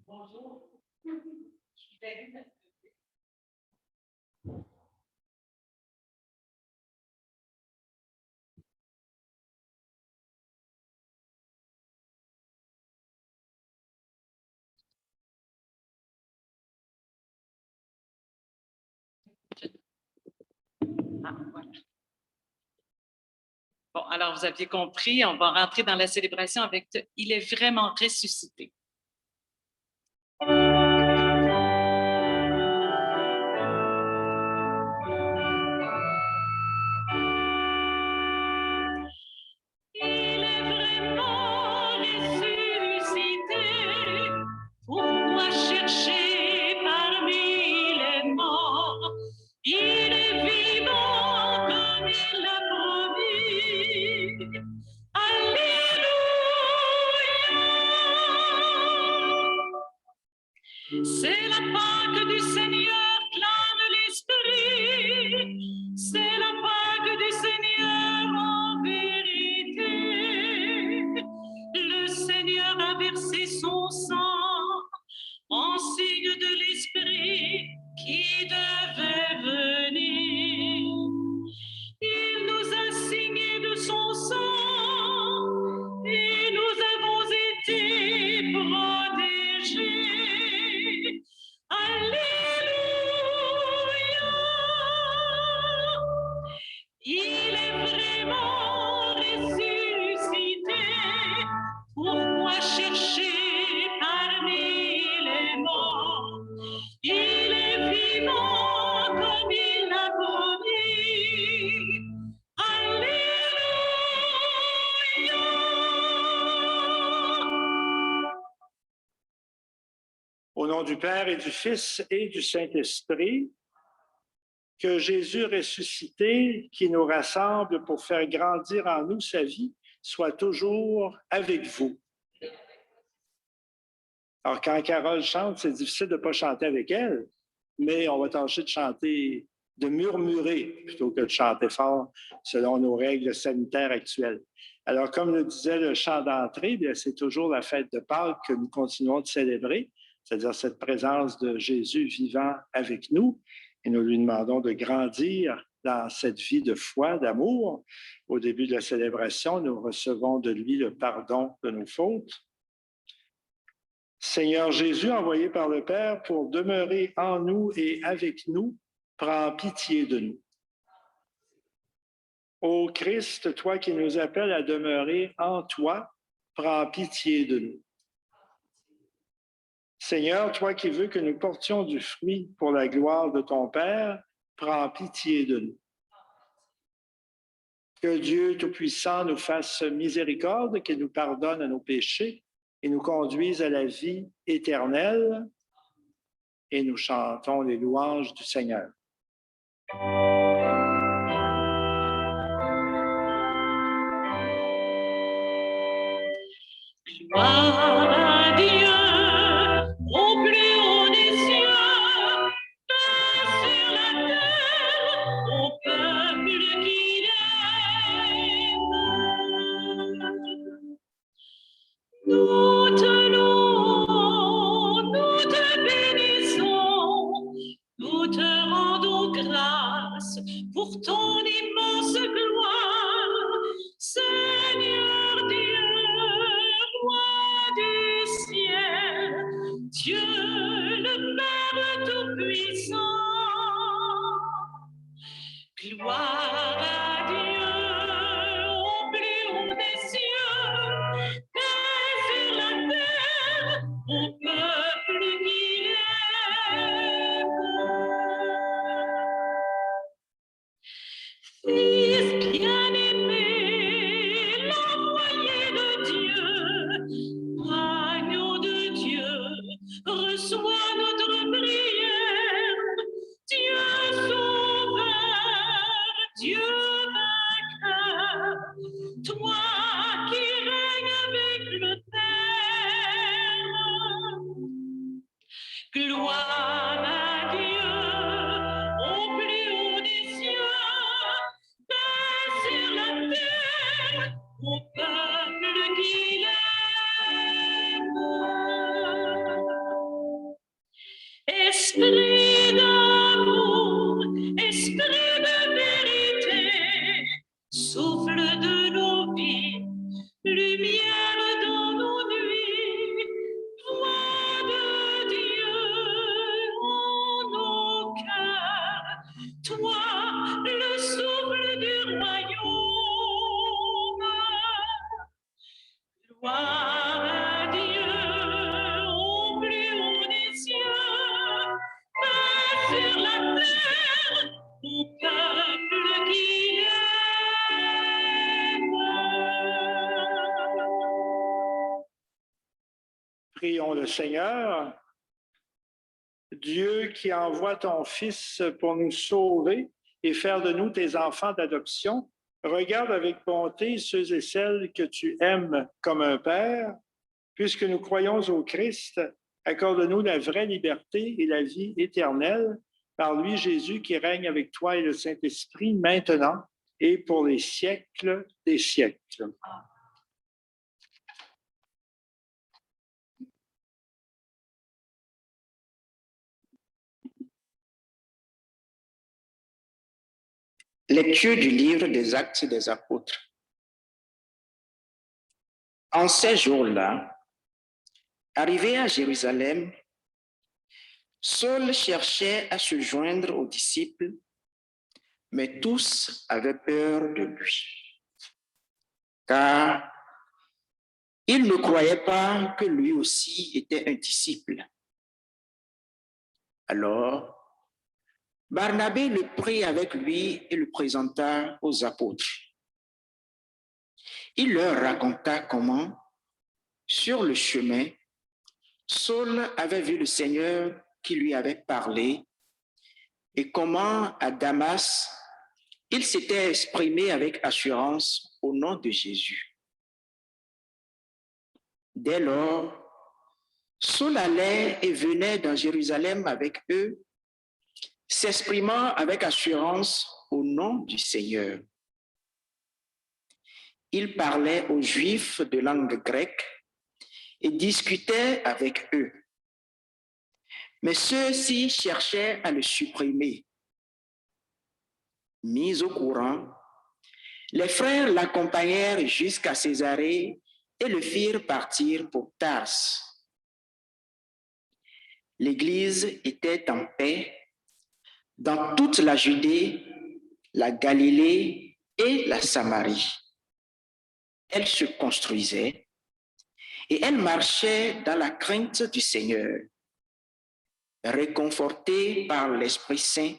Bonjour. Voilà. Bon, alors vous aviez compris, on va rentrer dans la célébration avec « Il est vraiment ressuscité ». Pourquoi chercher parmi les morts? Il est vivant comme il l'a promis. Alléluia! C'est la Pâque du Seigneur, clame l'Esprit. C'est la Pâque du Seigneur en vérité. Le Seigneur a versé son sang en signe de l'Esprit qui devait venir. Il nous a signé de son sang et nous avons été protégés. Alléluia! Il est vraiment ressuscité. Pourquoi chercher parmi les morts? Il est vivant comme il l'a promis. Alléluia! Au nom du Père et du Fils et du Saint-Esprit, que Jésus ressuscité, qui nous rassemble pour faire grandir en nous sa vie, soit toujours avec vous. Alors, quand Carole chante, c'est difficile de ne pas chanter avec elle, mais on va tâcher de chanter, de murmurer plutôt que de chanter fort selon nos règles sanitaires actuelles. Alors, comme le disait le chant d'entrée, c'est toujours la fête de Pâques que nous continuons de célébrer, c'est-à-dire cette présence de Jésus vivant avec nous. Et nous lui demandons de grandir dans cette vie de foi, d'amour. Au début de la célébration, nous recevons de lui le pardon de nos fautes. Seigneur Jésus, envoyé par le Père pour demeurer en nous et avec nous, prends pitié de nous. Ô Christ, toi qui nous appelles à demeurer en toi, prends pitié de nous. Seigneur, toi qui veux que nous portions du fruit pour la gloire de ton Père, prends pitié de nous. Que Dieu Tout-Puissant nous fasse miséricorde, qu'il nous pardonne à nos péchés et nous conduise à la vie éternelle. Et nous chantons les louanges du Seigneur. Gloire à Dieu, au plus haut des cieux, paix sur la terre, au peuple qu'il aime. Nous te louons, nous te bénissons, nous te rendons grâce pour ton immense gloire, Seigneur Dieu, roi du ciel, Dieu le Père Tout-Puissant. Gloire à Dieu au plus haut des cieux, paix sur la terre, au peuple toi, le souffle du royaume. Gloire à Dieu au plus haut des cieux, paix sur la terre au peuple qui aime. Prions le Seigneur. Dieu qui envoie ton Fils pour nous sauver et faire de nous tes enfants d'adoption, regarde avec bonté ceux et celles que tu aimes comme un Père. Puisque nous croyons au Christ, accorde-nous la vraie liberté et la vie éternelle par lui, Jésus, qui règne avec toi et le Saint-Esprit maintenant et pour les siècles des siècles. Lecture du livre des Actes des Apôtres. En ces jours-là, arrivé à Jérusalem, Saul cherchait à se joindre aux disciples, mais tous avaient peur de lui, car ils ne croyaient pas que lui aussi était un disciple. Alors, Barnabé le prit avec lui et le présenta aux apôtres. Il leur raconta comment, sur le chemin, Saul avait vu le Seigneur qui lui avait parlé et comment à Damas, il s'était exprimé avec assurance au nom de Jésus. Dès lors, Saul allait et venait dans Jérusalem avec eux, s'exprimant avec assurance au nom du Seigneur. Il parlait aux Juifs de langue grecque et discutait avec eux. Mais ceux-ci cherchaient à le supprimer. Mis au courant, les frères l'accompagnèrent jusqu'à Césarée et le firent partir pour Tars. L'Église était en paix dans toute la Judée, la Galilée et la Samarie. Elle se construisait et elle marchait dans la crainte du Seigneur. Réconfortée par l'Esprit Saint,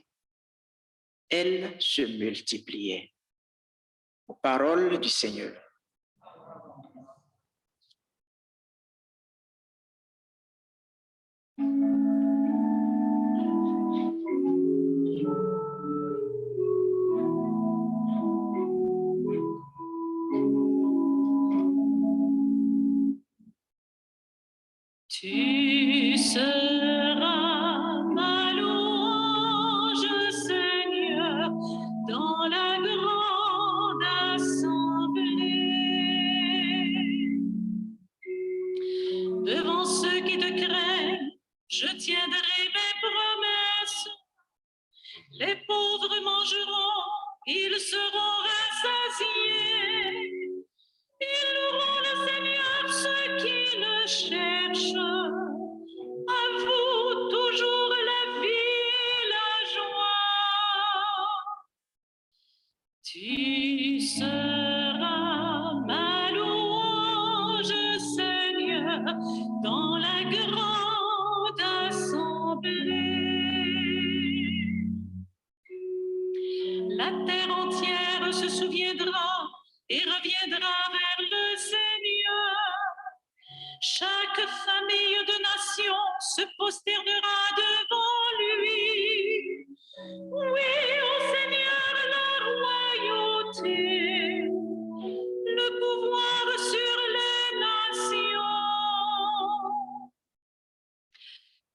elle se multipliait. Parole du Seigneur. Tu seras ma louange, Seigneur, dans la grande assemblée. Devant ceux qui te craignent, je tiendrai mes promesses. Les pauvres mangeront, ils seront rassasiés. Ils loueront le Seigneur, ceux qui le cherchent. À vous toujours la vie et la joie. Tu seras ma louange, Seigneur, dans la grande assemblée. La terre entière se souviendra et reviendra vers le Seigneur. Chaque famille de nation se prosternera devant lui. Oui, au Seigneur la royauté, le pouvoir sur les nations.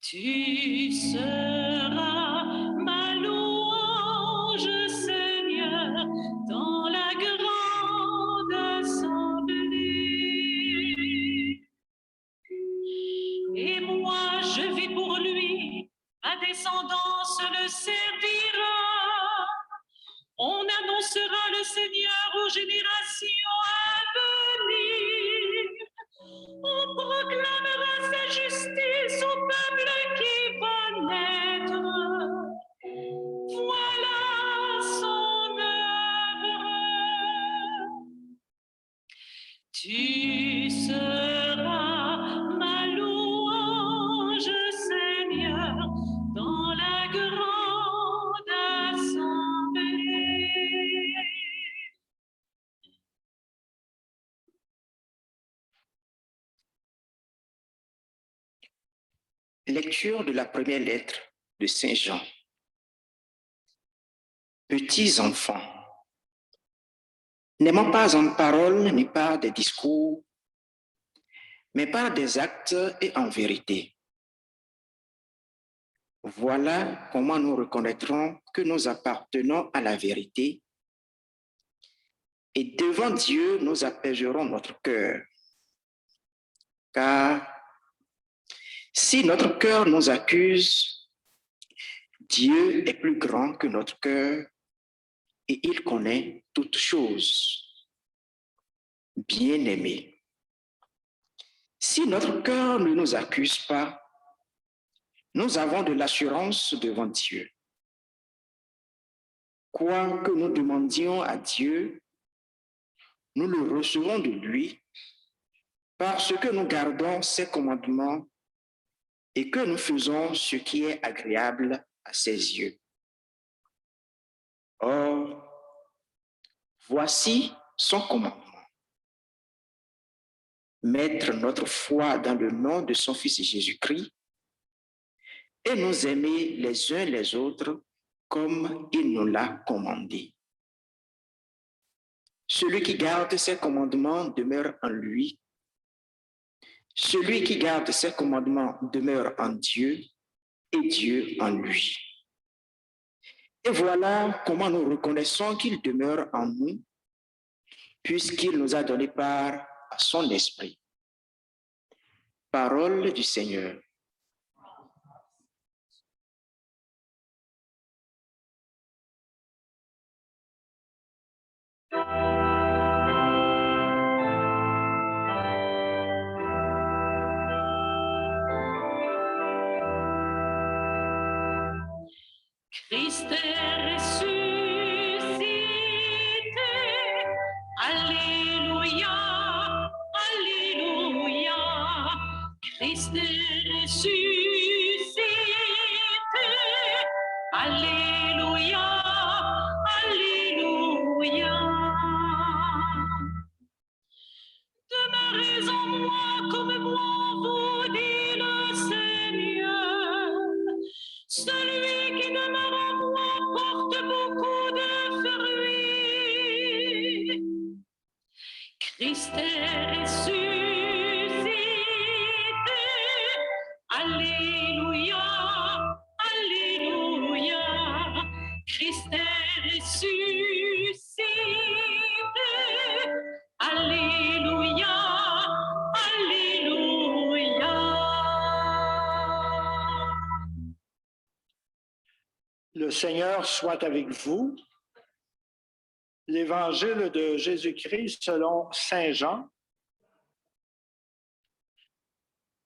Tu seras ma louange, Seigneur, dans la grande assemblée. Et moi, je vis pour lui, ma descendance le servira. On annoncera le Seigneur aux générations à venir. On proclamera sa justice au peuple qui va naître. Voilà Tu seras ma louange, Seigneur, dans la grande assemblée. Lecture de la première lettre de Saint Jean. Petits enfants, n'aimons pas en parole ni par des discours, mais par des actes et en vérité. Voilà comment nous reconnaîtrons que nous appartenons à la vérité et devant Dieu, nous apaiserons notre cœur. Car si notre cœur nous accuse, Dieu est plus grand que notre cœur et il connaît toutes choses. Bien-aimés, si notre cœur ne nous accuse pas, nous avons de l'assurance devant Dieu. Quoi que nous demandions à Dieu, nous le recevons de lui parce que nous gardons ses commandements et que nous faisons ce qui est agréable à ses yeux. Or, voici son commandement. Mettre notre foi dans le nom de son Fils Jésus-Christ et nous aimer les uns les autres comme il nous l'a commandé. Celui qui garde ses commandements demeure en lui. Celui qui garde ses commandements demeure en Dieu et Dieu en lui. Et voilà comment nous reconnaissons qu'il demeure en nous, puisqu'il nous a donné part à son esprit. Parole du Seigneur. Christ est ressuscité, Alléluia, Alléluia. Christ est ressuscité, Alléluia, Alléluia. Demeurez en moi comme moi, vous dit le Seigneur. Celui qui demeure en moi porte beaucoup de fruits. Christ est ressuscité. Alléluia, Alléluia. Christ est ressuscité. Alléluia, Alléluia. Le Seigneur soit avec vous. L'Évangile de Jésus-Christ selon Saint Jean.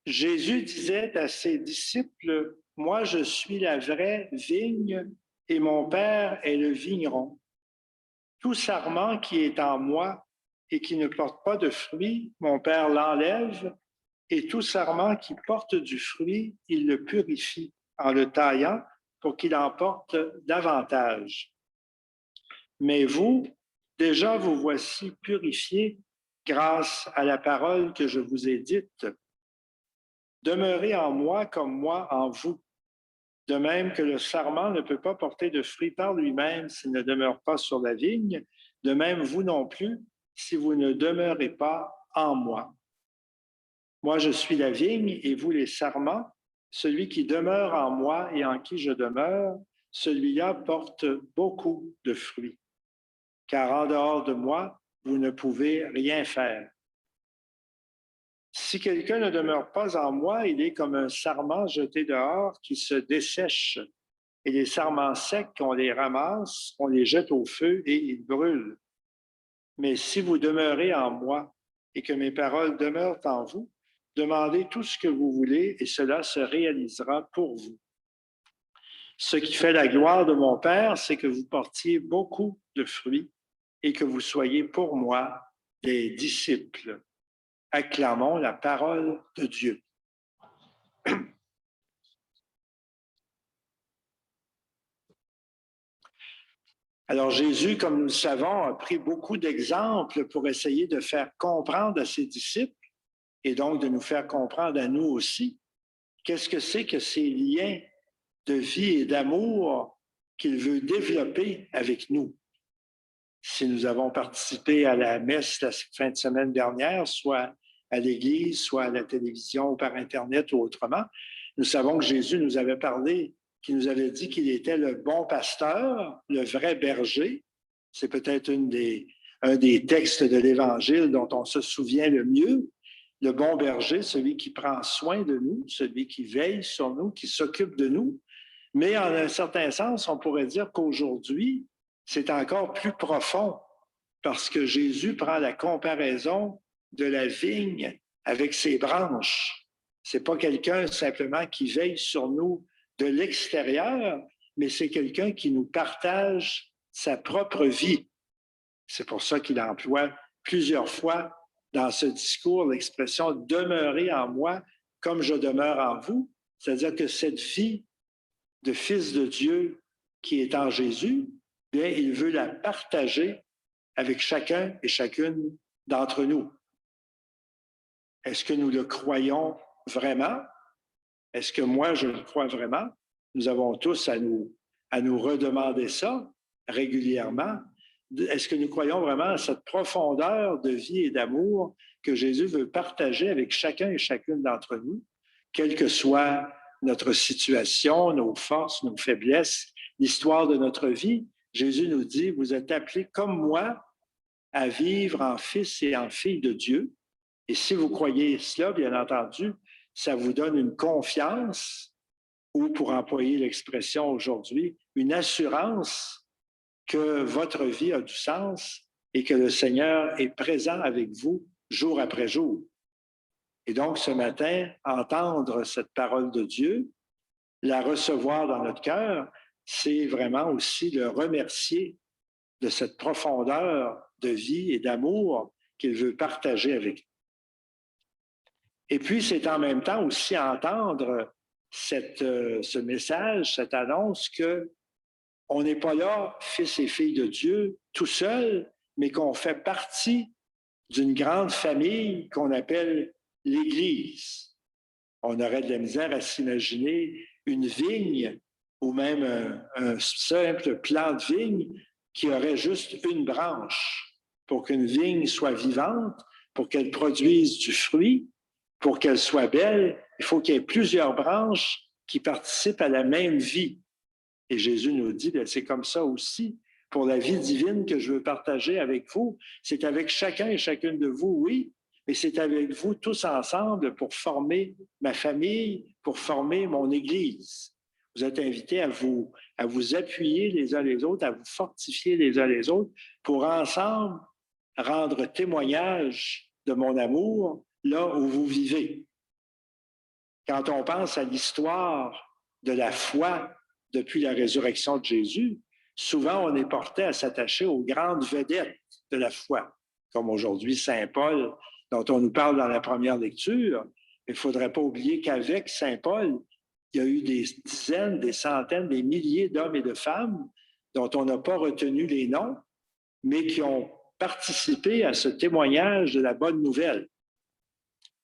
Jésus disait à ses disciples, « Moi, je suis la vraie vigne et mon Père est le vigneron. Tout sarment qui est en moi et qui ne porte pas de fruit, mon Père l'enlève, et tout sarment qui porte du fruit, il le purifie en le taillant pour qu'il en porte davantage. Mais vous, déjà vous voici purifiés grâce à la parole que je vous ai dite. Demeurez en moi comme moi en vous. De même que le sarment ne peut pas porter de fruits par lui-même s'il ne demeure pas sur la vigne, de même vous non plus, si vous ne demeurez pas en moi. Moi, je suis la vigne et vous les sarments. Celui qui demeure en moi et en qui je demeure, celui-là porte beaucoup de fruits. Car en dehors de moi, vous ne pouvez rien faire. Si quelqu'un ne demeure pas en moi, il est comme un sarment jeté dehors qui se dessèche. Et les sarments secs, on les ramasse, on les jette au feu et ils brûlent. Mais si vous demeurez en moi et que mes paroles demeurent en vous, demandez tout ce que vous voulez et cela se réalisera pour vous. Ce qui fait la gloire de mon Père, c'est que vous portiez beaucoup de fruits et que vous soyez pour moi des disciples. Acclamons la parole de Dieu. Alors Jésus, comme nous le savons, a pris beaucoup d'exemples pour essayer de faire comprendre à ses disciples et donc de nous faire comprendre à nous aussi qu'est-ce que c'est que ces liens de vie et d'amour qu'il veut développer avec nous. Si nous avons participé à la messe la fin de semaine dernière, soit à l'Église, soit à la télévision ou par Internet ou autrement, nous savons que Jésus nous avait parlé, qu'il nous avait dit qu'il était le bon pasteur, le vrai berger. C'est peut-être un des textes de l'Évangile dont on se souvient le mieux. Le bon berger, celui qui prend soin de nous, celui qui veille sur nous, qui s'occupe de nous. Mais en un certain sens, on pourrait dire qu'aujourd'hui, c'est encore plus profond parce que Jésus prend la comparaison de la vigne avec ses branches. Ce n'est pas quelqu'un simplement qui veille sur nous de l'extérieur, mais c'est quelqu'un qui nous partage sa propre vie. C'est pour ça qu'il emploie plusieurs fois dans ce discours l'expression « demeurer en moi comme je demeure en vous », c'est-à-dire que cette vie de Fils de Dieu qui est en Jésus, bien, il veut la partager avec chacun et chacune d'entre nous. Est-ce que nous le croyons vraiment? Est-ce que moi, je le crois vraiment? Nous avons tous à nous redemander ça régulièrement. Est-ce que nous croyons vraiment à cette profondeur de vie et d'amour que Jésus veut partager avec chacun et chacune d'entre nous, quelle que soit notre situation, nos forces, nos faiblesses, l'histoire de notre vie? Jésus nous dit, vous êtes appelés comme moi à vivre en fils et en filles de Dieu. Et si vous croyez cela, bien entendu, ça vous donne une confiance ou, pour employer l'expression aujourd'hui, une assurance que votre vie a du sens et que le Seigneur est présent avec vous jour après jour. Et donc, ce matin, entendre cette parole de Dieu, la recevoir dans notre cœur, c'est vraiment aussi le remercier de cette profondeur de vie et d'amour qu'il veut partager avec nous. Et puis, c'est en même temps aussi entendre ce message, cette annonce qu'on n'est pas là, fils et filles de Dieu, tout seul, mais qu'on fait partie d'une grande famille qu'on appelle l'Église. On aurait de la misère à s'imaginer une vigne ou même un simple plant de vigne qui aurait juste une branche. Pour qu'une vigne soit vivante, pour qu'elle produise du fruit, pour qu'elle soit belle, il faut qu'il y ait plusieurs branches qui participent à la même vie. Et Jésus nous dit, c'est comme ça aussi pour la vie divine que je veux partager avec vous. C'est avec chacun et chacune de vous, oui, mais c'est avec vous tous ensemble pour former ma famille, pour former mon Église. Vous êtes invités à vous appuyer les uns les autres, à vous fortifier les uns les autres pour ensemble rendre témoignage de mon amour là où vous vivez. Quand on pense à l'histoire de la foi depuis la résurrection de Jésus, souvent on est porté à s'attacher aux grandes vedettes de la foi, comme aujourd'hui Saint Paul, dont on nous parle dans la première lecture. Il ne faudrait pas oublier qu'avec Saint Paul, il y a eu des dizaines, des centaines, des milliers d'hommes et de femmes dont on n'a pas retenu les noms, mais qui ont participé à ce témoignage de la bonne nouvelle.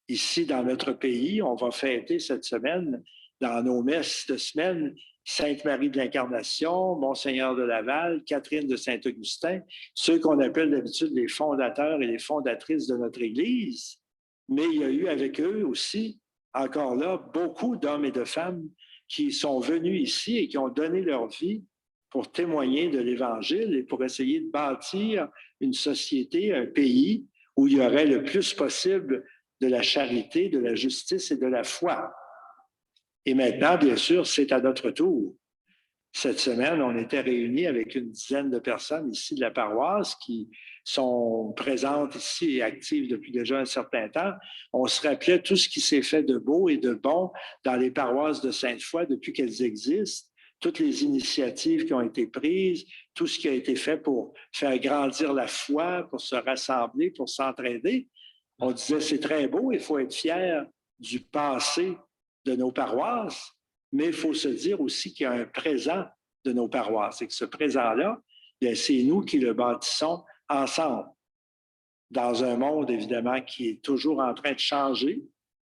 Ici, dans notre pays, on va fêter cette semaine, dans nos messes de semaine, Sainte-Marie de l'Incarnation, Monseigneur de Laval, Catherine de Saint-Augustin, ceux qu'on appelle d'habitude les fondateurs et les fondatrices de notre Église. Mais il y a eu avec eux aussi, encore là, beaucoup d'hommes et de femmes qui sont venus ici et qui ont donné leur vie pour témoigner de l'Évangile et pour essayer de bâtir une société, un pays où il y aurait le plus possible de la charité, de la justice et de la foi. Et maintenant, bien sûr, c'est à notre tour. Cette semaine, on était réunis avec une dizaine de personnes ici de la paroisse qui sont présentes ici et actives depuis déjà un certain temps. On se rappelait tout ce qui s'est fait de beau et de bon dans les paroisses de Sainte-Foy depuis qu'elles existent, toutes les initiatives qui ont été prises, tout ce qui a été fait pour faire grandir la foi, pour se rassembler, pour s'entraider. On disait, c'est très beau, il faut être fier du passé de nos paroisses, mais il faut se dire aussi qu'il y a un présent de nos paroisses et que ce présent-là, c'est nous qui le bâtissons ensemble. Dans un monde, évidemment, qui est toujours en train de changer,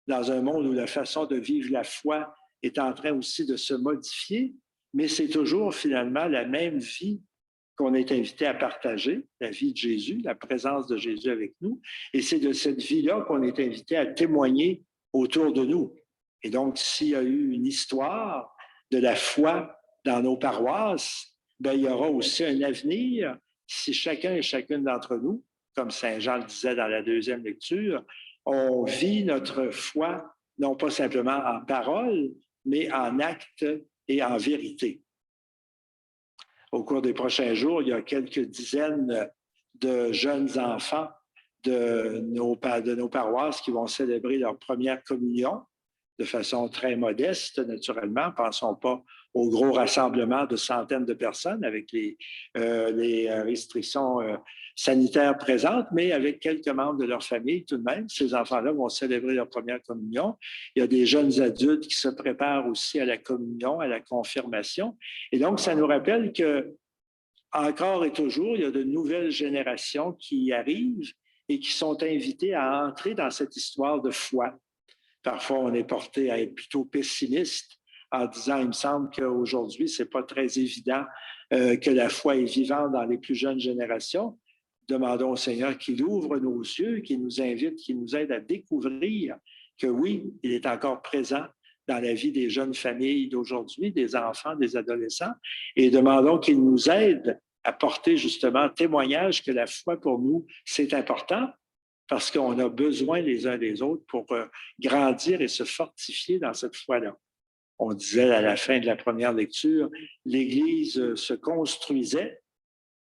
dans un monde où la façon de vivre la foi est en train aussi de se modifier, mais c'est toujours finalement la même vie qu'on est invité à partager, la vie de Jésus, la présence de Jésus avec nous. Et c'est de cette vie-là qu'on est invité à témoigner autour de nous. Et donc, s'il y a eu une histoire de la foi dans nos paroisses, bien, il y aura aussi un avenir si chacun et chacune d'entre nous, comme Saint Jean le disait dans la deuxième lecture, on vit notre foi non pas simplement en parole, mais en acte et en vérité. Au cours des prochains jours, il y a quelques dizaines de jeunes enfants de nos paroisses qui vont célébrer leur première communion de façon très modeste, naturellement. Pensons pas au gros rassemblement de centaines de personnes avec les restrictions sanitaires présentes, mais avec quelques membres de leur famille tout de même. Ces enfants-là vont célébrer leur première communion. Il y a des jeunes adultes qui se préparent aussi à la communion, à la confirmation. Et donc, ça nous rappelle que encore et toujours, il y a de nouvelles générations qui arrivent et qui sont invitées à entrer dans cette histoire de foi. Parfois, on est porté à être plutôt pessimiste en disant, il me semble qu'aujourd'hui, ce n'est pas très évident que la foi est vivante dans les plus jeunes générations. Demandons au Seigneur qu'il ouvre nos yeux, qu'il nous invite, qu'il nous aide à découvrir que oui, il est encore présent dans la vie des jeunes familles d'aujourd'hui, des enfants, des adolescents, et demandons qu'il nous aide à porter justement témoignage que la foi pour nous, c'est important, parce qu'on a besoin les uns des autres pour grandir et se fortifier dans cette foi-là. On disait à la fin de la première lecture, l'Église se construisait,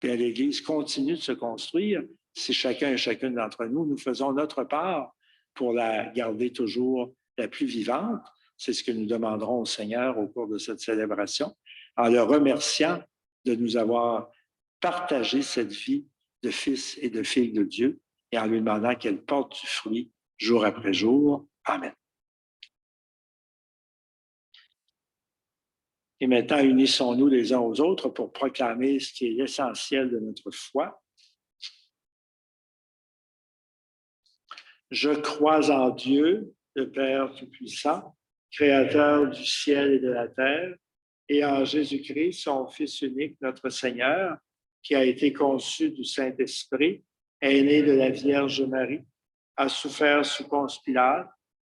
puis l'Église continue de se construire si chacun et chacune d'entre nous, nous faisons notre part pour la garder toujours la plus vivante. C'est ce que nous demanderons au Seigneur au cours de cette célébration, en le remerciant de nous avoir partagé cette vie de fils et de filles de Dieu, et en lui demandant qu'elle porte du fruit jour après jour. Amen. Et maintenant, unissons-nous les uns aux autres pour proclamer ce qui est l'essentiel de notre foi. Je crois en Dieu, le Père Tout-Puissant, Créateur du ciel et de la terre, et en Jésus-Christ, son Fils unique, notre Seigneur, qui a été conçu du Saint-Esprit, est né de la Vierge Marie, a souffert sous Ponce Pilate,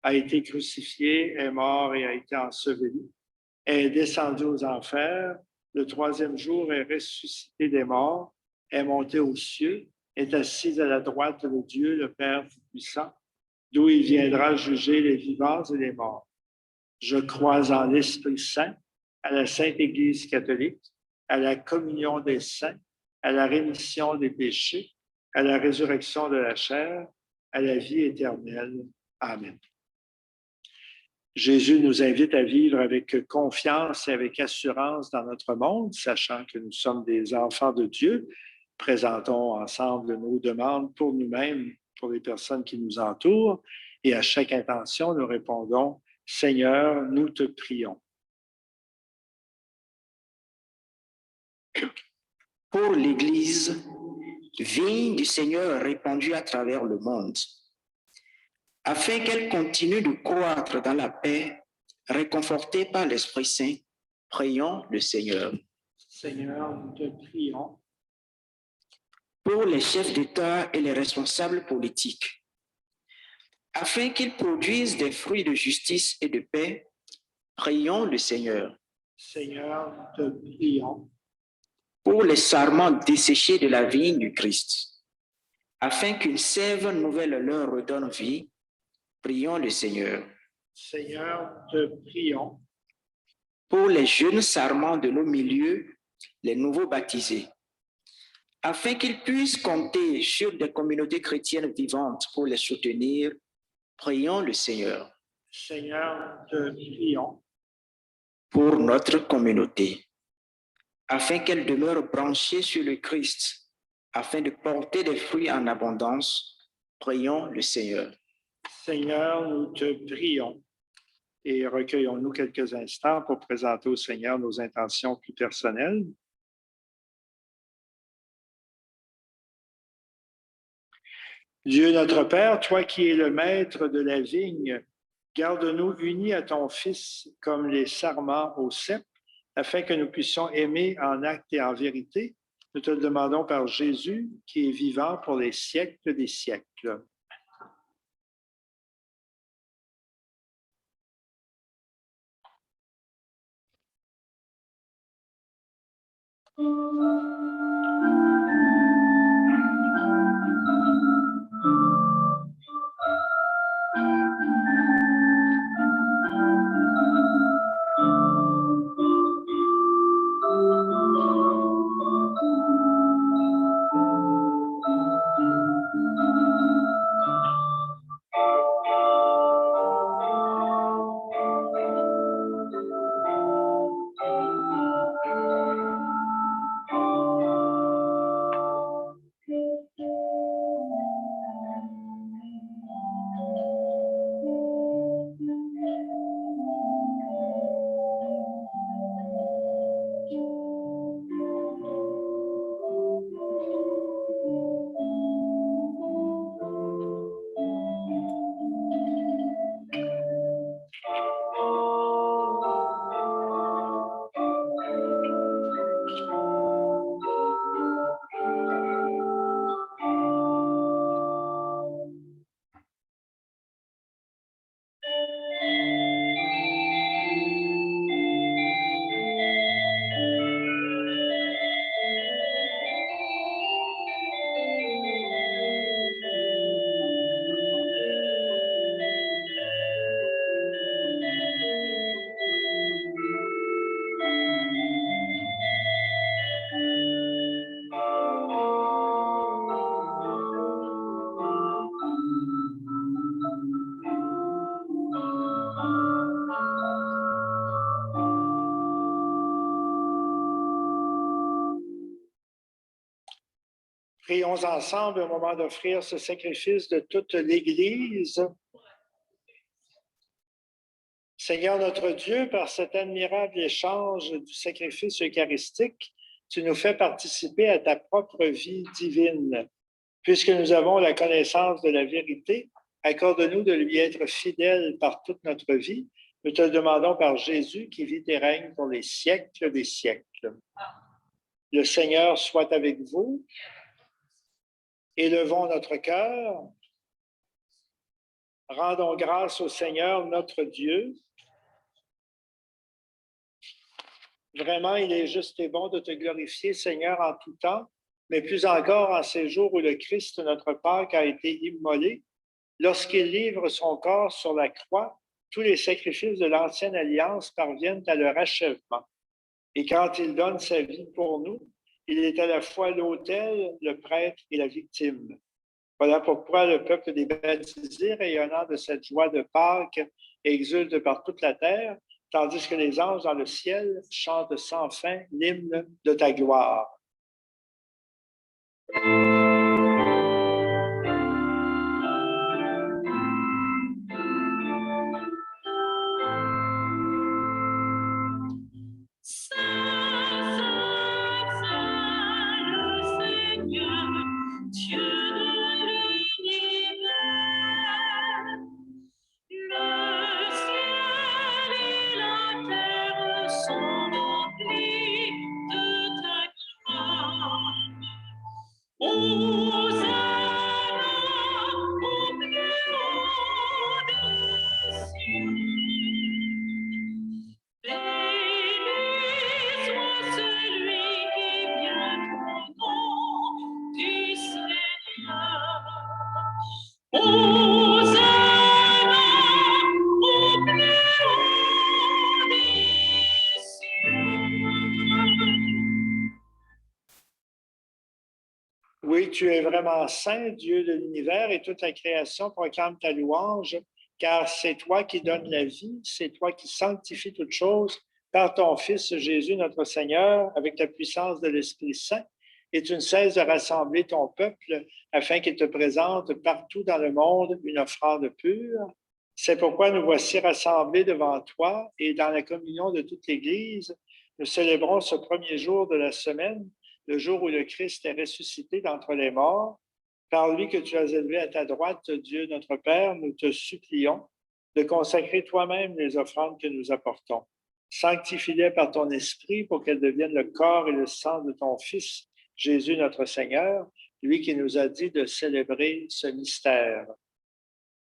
a été crucifié, est mort et a été enseveli, est descendu aux enfers, le troisième jour est ressuscité des morts, est monté aux cieux, est assis à la droite de Dieu, le Père Tout-Puissant, d'où il viendra juger les vivants et les morts. Je crois en l'Esprit Saint, à la Sainte Église catholique, à la communion des saints, à la rémission des péchés, à la résurrection de la chair, à la vie éternelle. Amen. Jésus nous invite à vivre avec confiance et avec assurance dans notre monde, sachant que nous sommes des enfants de Dieu. Présentons ensemble nos demandes pour nous-mêmes, pour les personnes qui nous entourent, et à chaque intention, nous répondons « Seigneur, nous te prions ». Pour l'Église, vigne du Seigneur répandue à travers le monde, afin qu'elle continue de croître dans la paix, réconfortée par l'Esprit Saint, prions le Seigneur. Seigneur, nous te prions. Pour les chefs d'État et les responsables politiques, afin qu'ils produisent des fruits de justice et de paix, prions le Seigneur. Seigneur, nous te prions. Pour les sarments desséchés de la vigne du Christ, afin qu'une sève nouvelle leur redonne vie, prions le Seigneur. Seigneur, nous te prions. Pour les jeunes sarments de nos milieux, les nouveaux baptisés, afin qu'ils puissent compter sur des communautés chrétiennes vivantes pour les soutenir, prions le Seigneur. Seigneur, nous te prions. pour notre communauté, afin qu'elle demeure branchée sur le Christ, afin de porter des fruits en abondance. Prions le Seigneur. Seigneur, nous te prions et recueillons-nous quelques instants pour présenter au Seigneur nos intentions plus personnelles. Dieu notre Père, toi qui es le maître de la vigne, garde-nous unis à ton Fils comme les sarments au cep, afin que nous puissions aimer en acte et en vérité. Nous te le demandons par Jésus, qui est vivant pour les siècles des siècles. Prions ensemble au moment d'offrir ce sacrifice de toute l'Église. Seigneur notre Dieu, par cet admirable échange du sacrifice eucharistique, tu nous fais participer à ta propre vie divine. Puisque nous avons la connaissance de la vérité, accorde-nous de lui être fidèles par toute notre vie. Nous te le demandons par Jésus qui vit et règne pour les siècles des siècles. Le Seigneur soit avec vous. Élevons notre cœur. Rendons grâce au Seigneur notre Dieu. Vraiment, il est juste et bon de te glorifier, Seigneur, en tout temps, mais plus encore en ces jours où le Christ, notre Pâque, a été immolé. Lorsqu'il livre son corps sur la croix, tous les sacrifices de l'ancienne alliance parviennent à leur achèvement. Et quand il donne sa vie pour nous, il est à la fois l'autel, le prêtre et la victime. Voilà pourquoi le peuple des baptisés, rayonnant de cette joie de Pâques, exulte par toute la terre, tandis que les anges dans le ciel chantent sans fin l'hymne de ta gloire. Oui, tu es vraiment saint, Dieu de l'univers, et toute la création proclame ta louange, car c'est toi qui donnes la vie, c'est toi qui sanctifies toutes choses, par ton Fils Jésus, notre Seigneur, avec la puissance de l'Esprit Saint, et tu ne cesses de rassembler ton peuple afin qu'il te présente partout dans le monde une offrande pure. C'est pourquoi nous voici rassemblés devant toi et dans la communion de toute l'Église, nous célébrons ce premier jour de la semaine, le jour où le Christ est ressuscité d'entre les morts. Par lui que tu as élevé à ta droite, Dieu notre Père, nous te supplions de consacrer toi-même les offrandes que nous apportons. Sanctifie-les par ton esprit pour qu'elles deviennent le corps et le sang de ton Fils, Jésus notre Seigneur, lui qui nous a dit de célébrer ce mystère.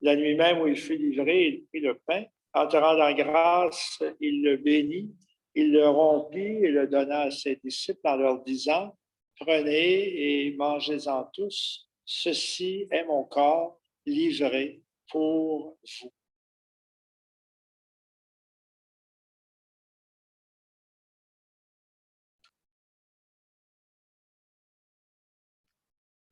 La nuit même où il fut livré, il prit le pain. En te rendant grâce, il le bénit, il le rompit et le donna à ses disciples en leur disant, « Prenez et mangez-en tous, ceci est mon corps livré pour vous. »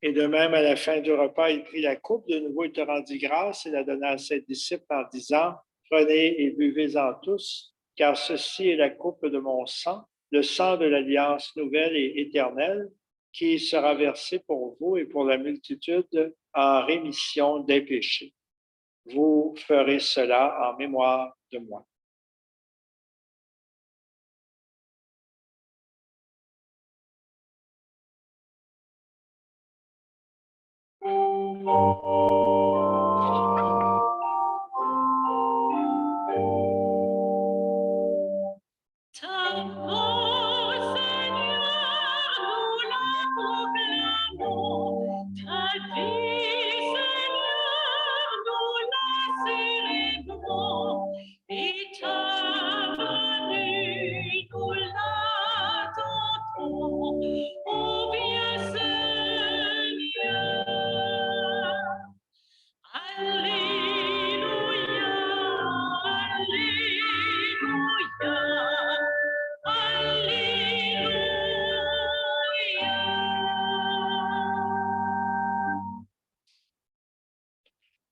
Et de même, à la fin du repas, il prit la coupe. De nouveau, il te rendit grâce et la donna à ses disciples en disant, « Prenez et buvez-en tous, car ceci est la coupe de mon sang, le sang de l'alliance nouvelle et éternelle, qui sera versé pour vous et pour la multitude en rémission des péchés. Vous ferez cela en mémoire de moi. » Ta voix, Seigneur, nous la proclamons. Ta vie, Seigneur, nous la célébrons. Et ta venue, nous l'attendons. Oh, bien Seigneur. Alléluia, Alléluia, Alléluia.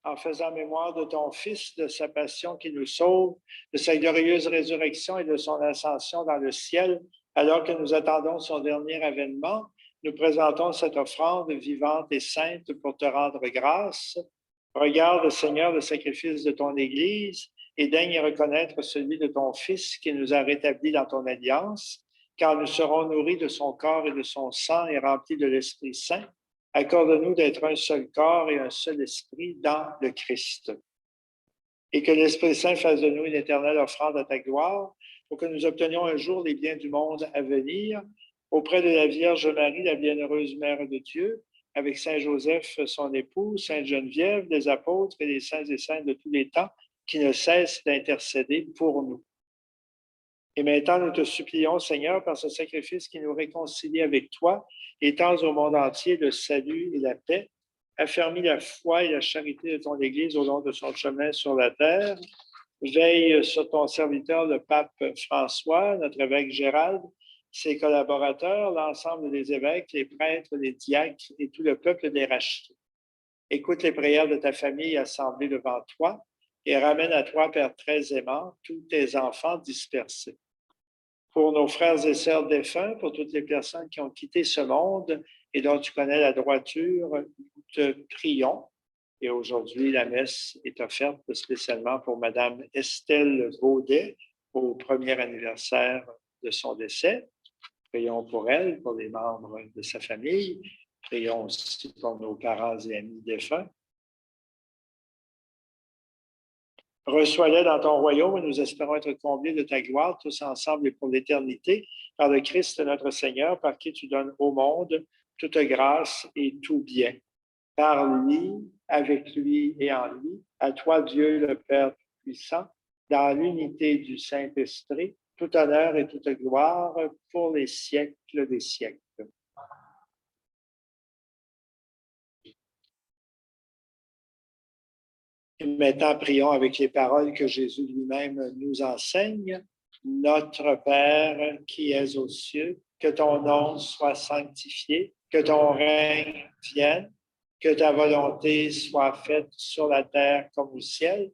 En faisant mémoire de ton Fils, de sa passion qui nous sauve, de sa glorieuse résurrection et de son ascension dans le ciel, alors que nous attendons son dernier avènement, nous présentons cette offrande vivante et sainte pour te rendre grâce. Regarde, Seigneur, le sacrifice de ton Église et daigne reconnaître celui de ton Fils qui nous a rétablis dans ton alliance, car nous serons nourris de son corps et de son sang et remplis de l'Esprit Saint. Accorde-nous d'être un seul corps et un seul esprit dans le Christ. Et que l'Esprit Saint fasse de nous une éternelle offrande à ta gloire, pour que nous obtenions un jour les biens du monde à venir, auprès de la Vierge Marie, la bienheureuse Mère de Dieu, avec Saint Joseph, son époux, Sainte Geneviève, les apôtres et les saints et saintes de tous les temps, qui ne cessent d'intercéder pour nous. Et maintenant, nous te supplions, Seigneur, par ce sacrifice qui nous réconcilie avec toi, étends au monde entier le salut et la paix, affermis la foi et la charité de ton Église au long de son chemin sur la terre, veille sur ton serviteur, le pape François, notre évêque Gérald, ses collaborateurs, l'ensemble des évêques, les prêtres, les diacres et tout le peuple des rachetés. Écoute les prières de ta famille assemblée devant toi et ramène à toi, Père très aimant, tous tes enfants dispersés. Pour nos frères et sœurs défunts, pour toutes les personnes qui ont quitté ce monde et dont tu connais la droiture, nous te prions. Et aujourd'hui, la messe est offerte spécialement pour Madame Estelle Baudet au premier anniversaire de son décès. Prions pour elle, pour les membres de sa famille. Prions aussi pour nos parents et amis défunts. Reçois-les dans ton royaume et nous espérons être comblés de ta gloire, tous ensemble et pour l'éternité, par le Christ notre Seigneur, par qui tu donnes au monde toute grâce et tout bien. Par lui, avec lui et en lui, à toi Dieu le Père puissant, dans l'unité du Saint-Esprit, tout honneur et toute gloire pour les siècles des siècles. Et maintenant, prions avec les paroles que Jésus lui-même nous enseigne. Notre Père qui es aux cieux, que ton nom soit sanctifié, que ton règne vienne, que ta volonté soit faite sur la terre comme au ciel.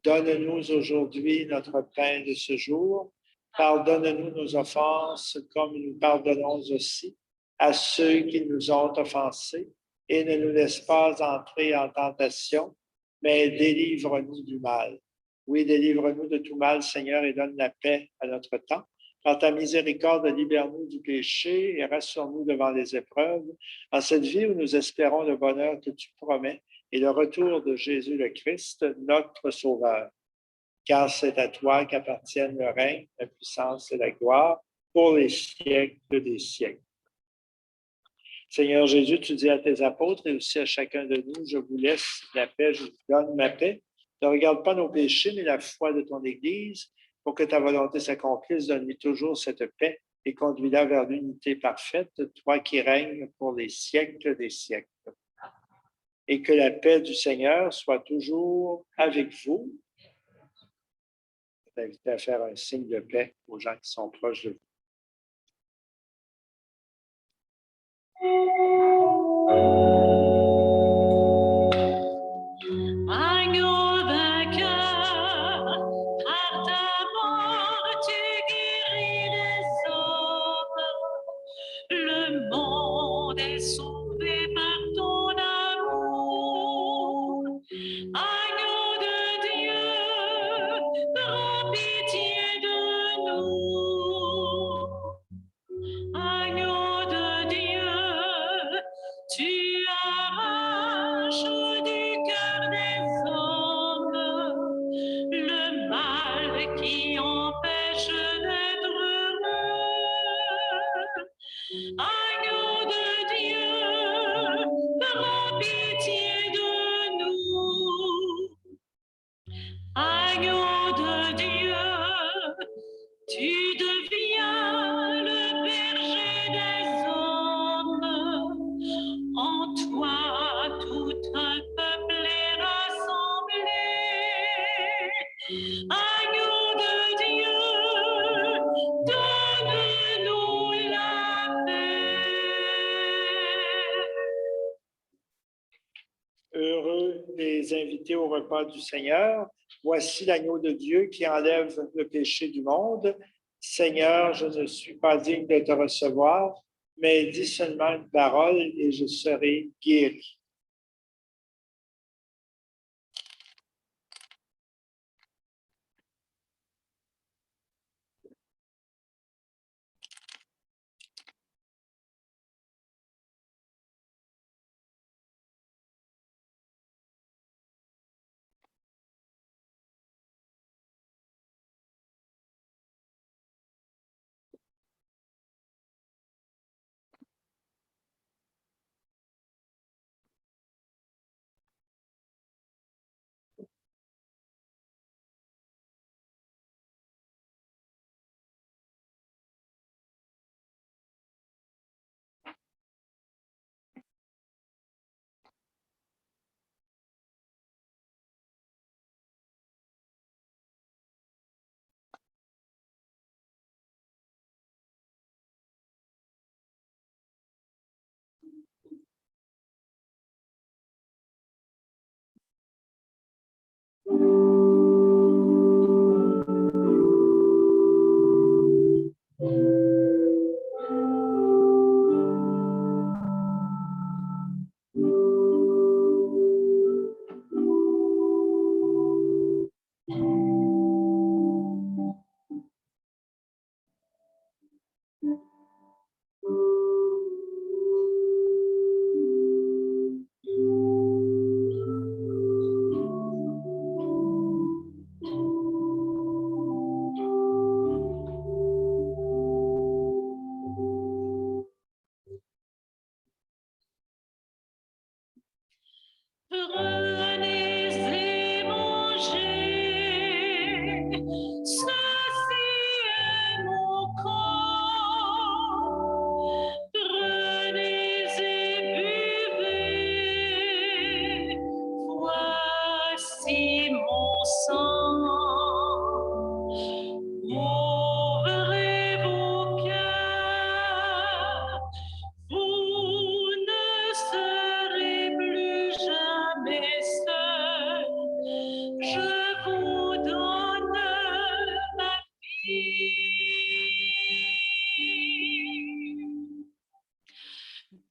Donne-nous aujourd'hui notre pain de ce jour. Pardonne-nous nos offenses, comme nous pardonnons aussi à ceux qui nous ont offensés, et ne nous laisse pas entrer en tentation, mais délivre-nous du mal. Oui, délivre-nous de tout mal, Seigneur, et donne la paix à notre temps. Par ta miséricorde, libère-nous du péché et rassure-nous devant les épreuves, en cette vie où nous espérons le bonheur que tu promets et le retour de Jésus le Christ, notre Sauveur. Car c'est à toi qu'appartiennent le règne, la puissance et la gloire pour les siècles des siècles. Seigneur Jésus, tu dis à tes apôtres et aussi à chacun de nous, je vous laisse la paix, je vous donne ma paix. Ne regarde pas nos péchés, mais la foi de ton Église, pour que ta volonté s'accomplisse. Donne-lui toujours cette paix et conduis-la vers l'unité parfaite, toi qui règnes pour les siècles des siècles. Et que la paix du Seigneur soit toujours avec vous. Je t'invite à faire un signe de paix aux gens qui sont proches de vous. Agneau vainqueur, par ta mort tu guéris les hommes. Le monde est sauvé par ton amour. Agneau de Dieu, prends pitié de nous. Agneau de Dieu, tu arraches du cœur des hommes le mal qui empêche d'être heureux. Agneau de Dieu, prends pitié de nous. Agneau de Dieu, tu deviens le berger des hommes. En toi, tout un peuple est rassemblé. Agneau de Dieu, donne-nous la paix. Heureux les invités au repas du Seigneur. Voici l'agneau de Dieu qui enlève le péché du monde. Seigneur, je ne suis pas digne de te recevoir, mais dis seulement une parole et je serai guéri.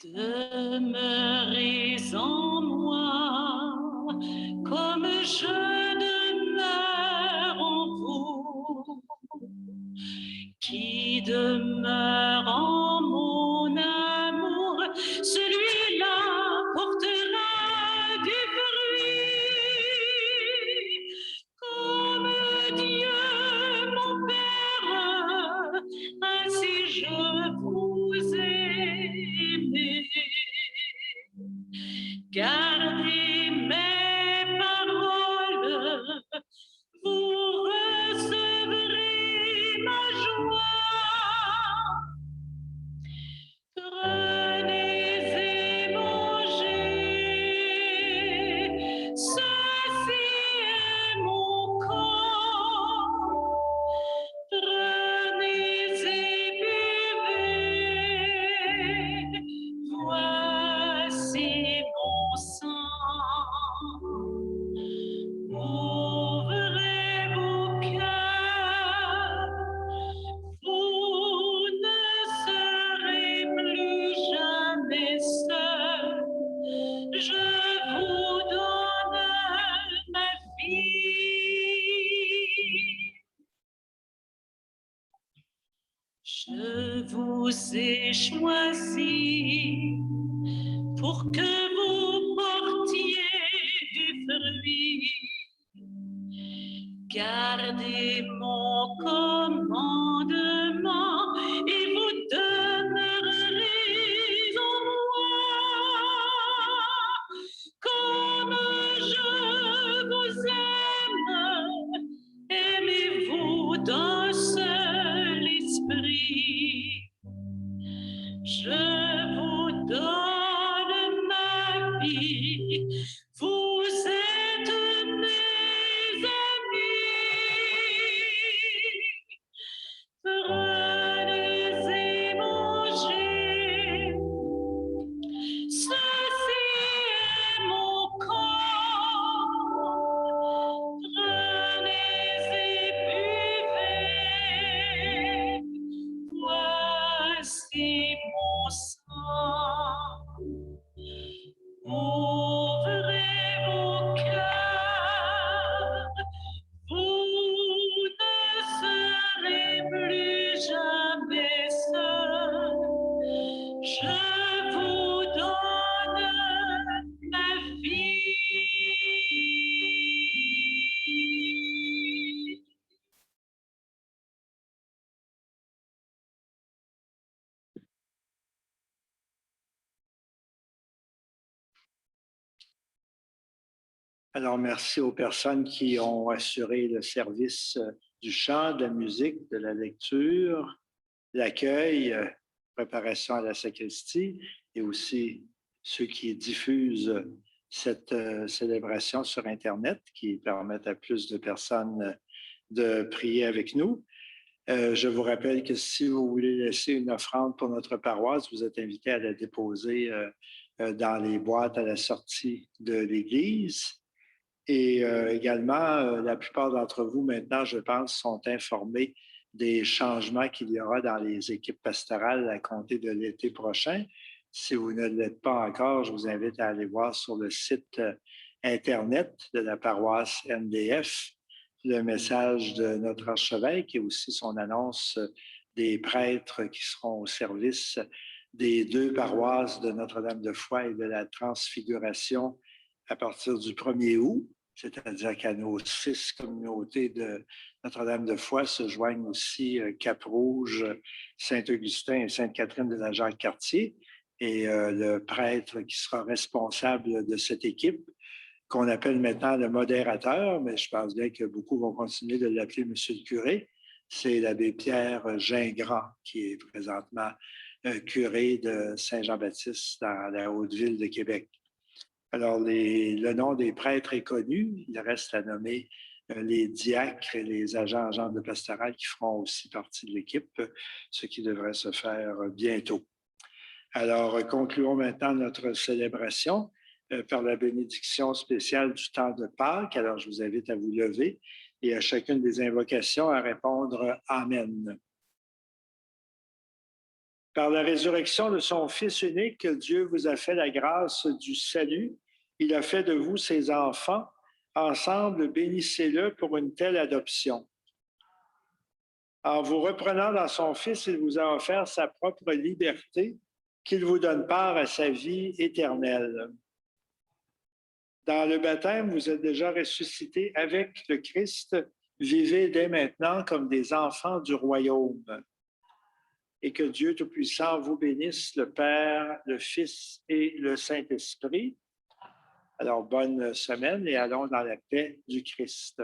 Demeurez en moi comme je demeure en vous. Qui demeure en mon amour, celui-là portera du fruit. Comme Dieu, mon Père, ainsi je vous aimé. Gardez mes paroles, vous recevrez ma joie. Prenez et mangez, ceci est mon corps. Prenez et buvez, voici mon sang. Ouvrez vos cœurs, vous ne serez plus jamais seuls. Je vous donne ma vie. Je vous ai choisi pour que vous portiez du fruit. Gardez mon commandement et vous demeurerez en moi. Comme je vous aime, aimez-vous d'un seul esprit. Je vous donne ma vie, vous êtes mes amis. Prenez et mangez, ceci est mon corps. Prenez et buvez, voici mon sang. Ouvrez vos cœurs, vous ne serez plus jamais seuls. Je vous donne ma vie. Alors, merci aux personnes qui ont assuré le service du chant, de la musique, de la lecture, l'accueil, préparation à la sacristie et aussi ceux qui diffusent cette célébration sur Internet qui permettent à plus de personnes de prier avec nous. Je vous rappelle que si vous voulez laisser une offrande pour notre paroisse, vous êtes invité à la déposer dans les boîtes à la sortie de l'Église. Et également, la plupart d'entre vous maintenant, je pense, sont informés des changements qu'il y aura dans les équipes pastorales à compter de l'été prochain. Si vous ne l'êtes pas encore, je vous invite à aller voir sur le site Internet de la paroisse NDF le message de notre archevêque et aussi son annonce des prêtres qui seront au service des 2 paroisses de Notre-Dame-de-Foix et de la Transfiguration à partir du 1er août. C'est-à-dire qu'à nos 6 communautés de Notre-Dame-de-Foix se joignent aussi Cap-Rouge, Saint-Augustin et Sainte-Catherine de la Jacques-Cartier. Et le prêtre qui sera responsable de cette équipe, qu'on appelle maintenant le modérateur, mais je pense bien que beaucoup vont continuer de l'appeler Monsieur le curé, c'est l'abbé Pierre Gingras, qui est présentement curé de Saint-Jean-Baptiste dans la Haute-Ville de Québec. Alors, le nom des prêtres est connu. Il reste à nommer les diacres et les agents de pastoral qui feront aussi partie de l'équipe, ce qui devrait se faire bientôt. Alors, concluons maintenant notre célébration par la bénédiction spéciale du temps de Pâques. Alors, je vous invite à vous lever et à chacune des invocations à répondre « Amen ». Par la résurrection de son Fils unique, Dieu vous a fait la grâce du salut. Il a fait de vous ses enfants. Ensemble, bénissez-le pour une telle adoption. En vous reprenant dans son Fils, il vous a offert sa propre liberté, qu'il vous donne part à sa vie éternelle. Dans le baptême, vous êtes déjà ressuscités avec le Christ. Vivez dès maintenant comme des enfants du royaume. Et que Dieu Tout-Puissant vous bénisse, le Père, le Fils et le Saint-Esprit. Alors, bonne semaine et allons dans la paix du Christ.